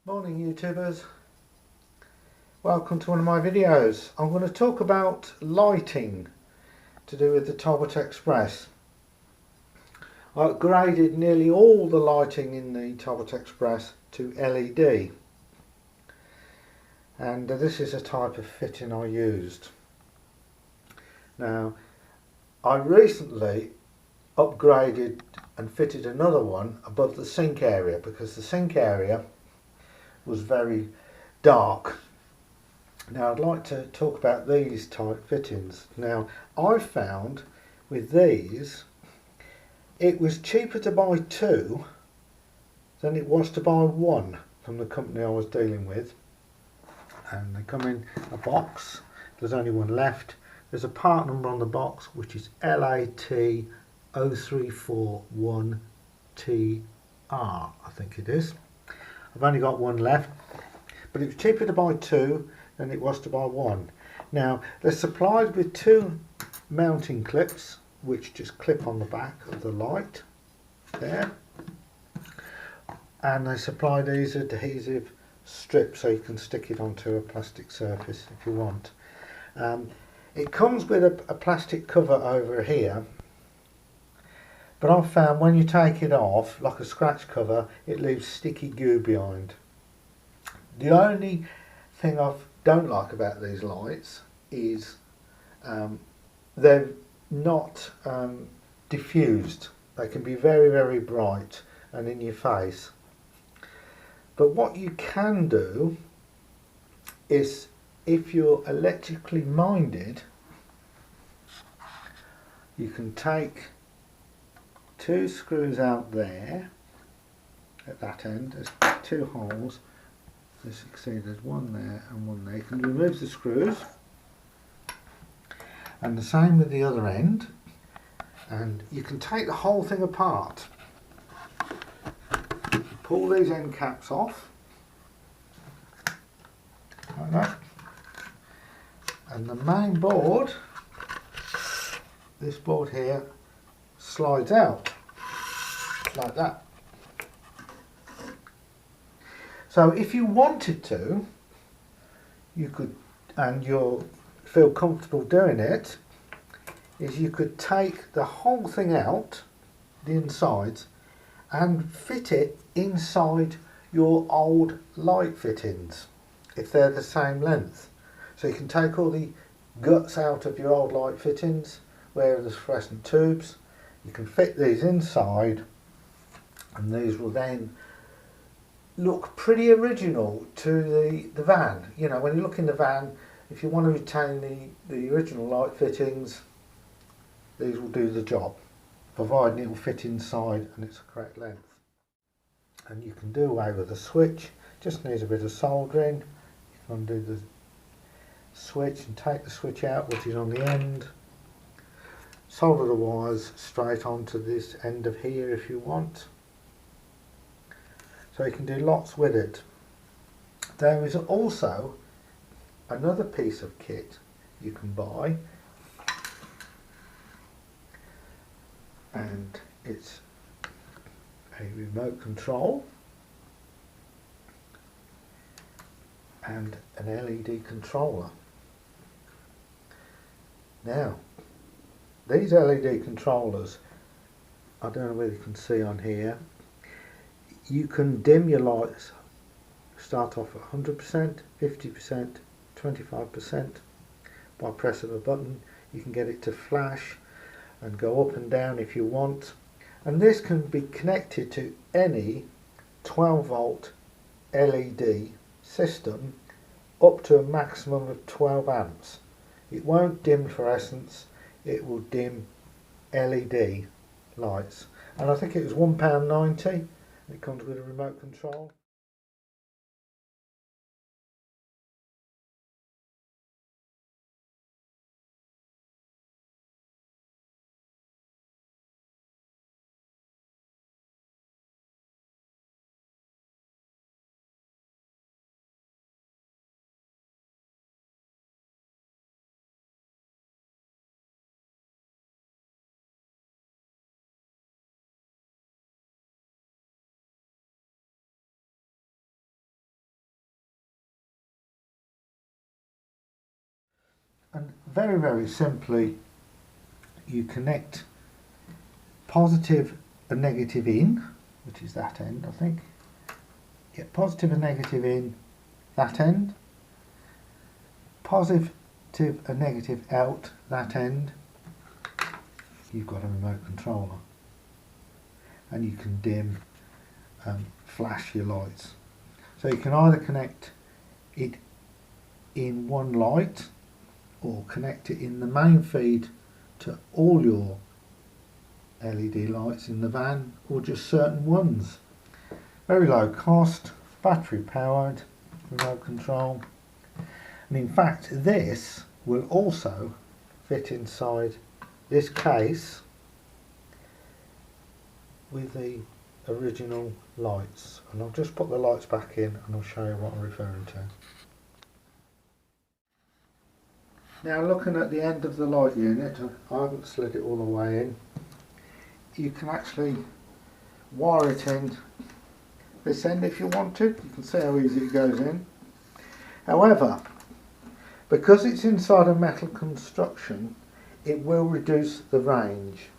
Morning YouTubers, welcome to one of my videos. I'm going to talk about lighting to do with the Talbot Express. I upgraded nearly all the lighting in the Talbot Express to LED, and this is a type of fitting I used. Now I recently upgraded and fitted another one above the sink area because the sink area was very dark. Now I'd like to talk about these type fittings. Now I found with these it was cheaper to buy two than it was to buy one from the company I was dealing with, and they come in a box. There's only one left. There's a part number on the box which is LAT0341TR, I think it is. I've only got one left, but it was cheaper to buy two than it was to buy one. Now they're supplied with two mounting clips which just clip on the back of the light there, and they supply these adhesive strips so you can stick it onto a plastic surface if you want. It comes with a plastic cover over here, but I've found when you take it off, like a scratch cover, it leaves sticky goo behind. The only thing I don't like about these lights is they're not diffused. They can be very, very bright and in your face. But what you can do is, if you're electrically minded, you can take two screws out there at that end. There's two holes. As you can see, there's one there and one there. You can remove the screws, and the same with the other end, and you can take the whole thing apart. Pull these end caps off like that, and the main board, this board here, slides out like that. So if you wanted to, you could, and you'll feel comfortable doing it, is you could take the whole thing out, the insides, and fit it inside your old light fittings if they're the same length. So you can take all the guts out of your old light fittings where there's fluorescent tubes. You can fit these inside, and these will then look pretty original to the van. You know, when you look in the van, if you want to retain the original light fittings, these will do the job, providing it will fit inside and it's the correct length. And you can do away with the switch, just needs a bit of soldering. You can undo the switch and take the switch out, which is on the end. Solder the wires straight onto this end of here if you want. So you can do lots with it. There is also another piece of kit you can buy, and it's a remote control and an LED controller. Now these LED controllers, I don't know whether you can see on here, you can dim your lights, start off at 100%, 50%, 25% by pressing a button. You can get it to flash and go up and down if you want, and this can be connected to any 12 volt LED system up to a maximum of 12 amps. It won't dim fluorescence, it will dim LED lights, and I think it was £1.90. It comes with a remote control. And very simply, you connect positive and negative in, which is that end, I think. Yeah, positive and negative in that end. Positive and negative out that end. You've got a remote controller. And you can dim and flash your lights. So you can either connect it in one light or connect it in the main feed to all your LED lights in the van, or just certain ones. Very low cost, battery powered, remote control. And in fact this will also fit inside this case with the original lights. And I'll just put the lights back in and I'll show you what I'm referring to. Now looking at the end of the light unit, I haven't slid it all the way in. You can actually wire it in this end if you want to. You can see how easy it goes in. However, because it's inside a metal construction, it will reduce the range.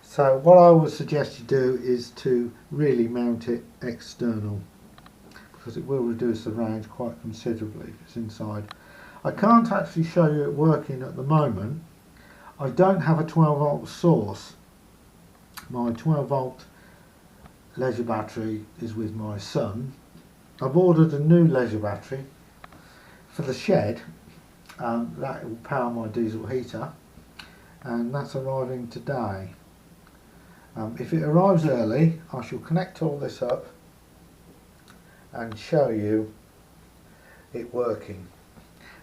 So what I would suggest you do is to really mount it external, because it will reduce the range quite considerably if it's inside. I can't actually show you it working at the moment. I don't have a 12 volt source. My 12 volt leisure battery is with my son. I've ordered a new leisure battery for the shed. That will power my diesel heater, and that's arriving today. If it arrives early, I shall connect all this up and show you it working.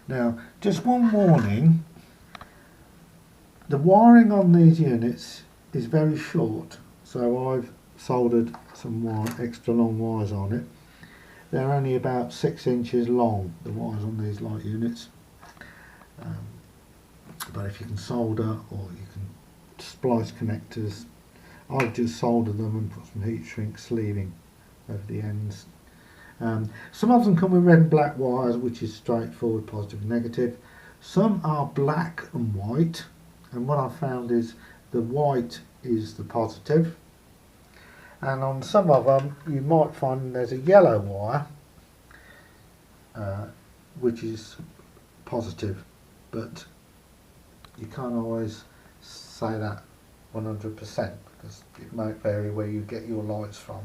Now, just one warning, the wiring on these units is very short, so I've soldered some extra long wires on it. They're only about 6 inches long, the wires on these light units. But if you can solder, or you can splice connectors, I've just soldered them and put some heat shrink sleeving over the ends. Some of them come with red and black wires, which is straightforward, positive and negative. Some are black and white, and what I've found is the white is the positive, and on some of them you might find there's a yellow wire which is positive, but you can't always say that 100% because it might vary where you get your lights from.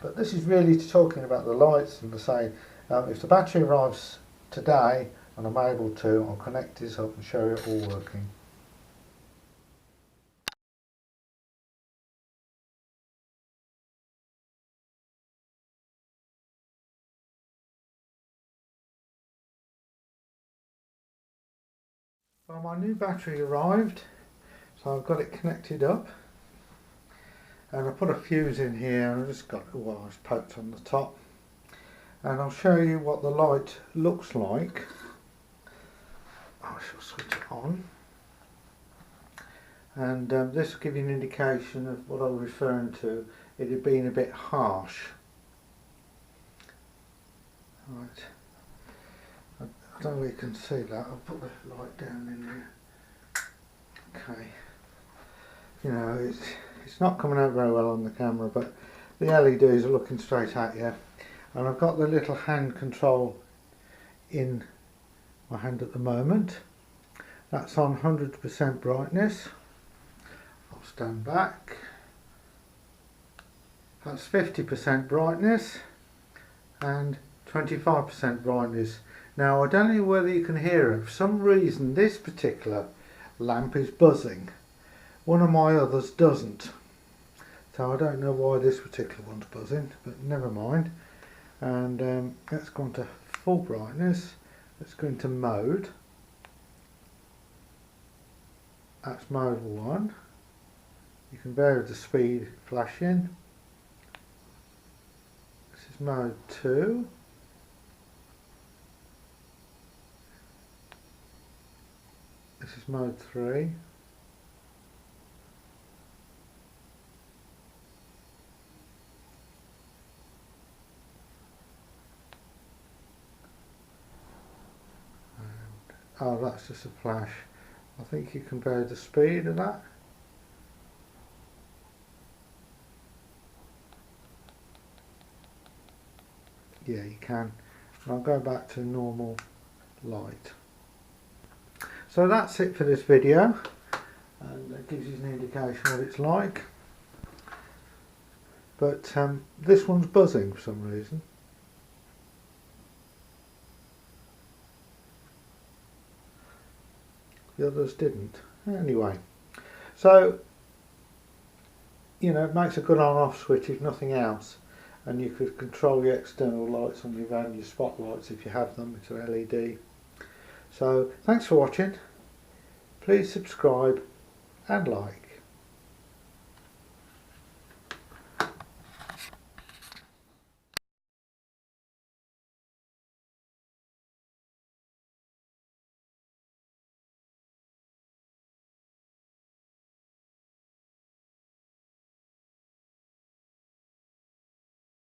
But this is really talking about the lights, and to say if the battery arrives today and I'm able to, I'll connect this up and show you it all working. Well, my new battery arrived, so I've got it connected up, and I put a fuse in here and I've just got the wires poked on the top, and I'll show you what the light looks like. I shall switch it on, and this will give you an indication of what I'm referring to, it had been a bit harsh. Right. I don't know if you can see that. I'll put the light down in there. Okay. You know, it's not coming out very well on the camera, but the LEDs are looking straight at you. And I've got the little hand control in my hand at the moment. That's on 100% brightness. I'll stand back. That's 50% brightness and 25% brightness. Now, I don't know whether you can hear it. For some reason this particular lamp is buzzing. One of my others doesn't. So I don't know why this particular one's buzzing, but never mind. And let's go on to full brightness. Let's go into mode. That's mode 1. You can vary the speed flashing. This is mode 2. This is mode 3. And Oh, that's just a flash. I think you can vary the speed of that. Yeah, you can. And I'll go back to normal light. So that's it for this video, and that gives you an indication what it's like. But this one's buzzing for some reason. The others didn't. Anyway, so you know, it makes a good on-off switch if nothing else, and you could control your external lights on your van, your spotlights if you have them. It's an LED. So thanks for watching. Please subscribe and like.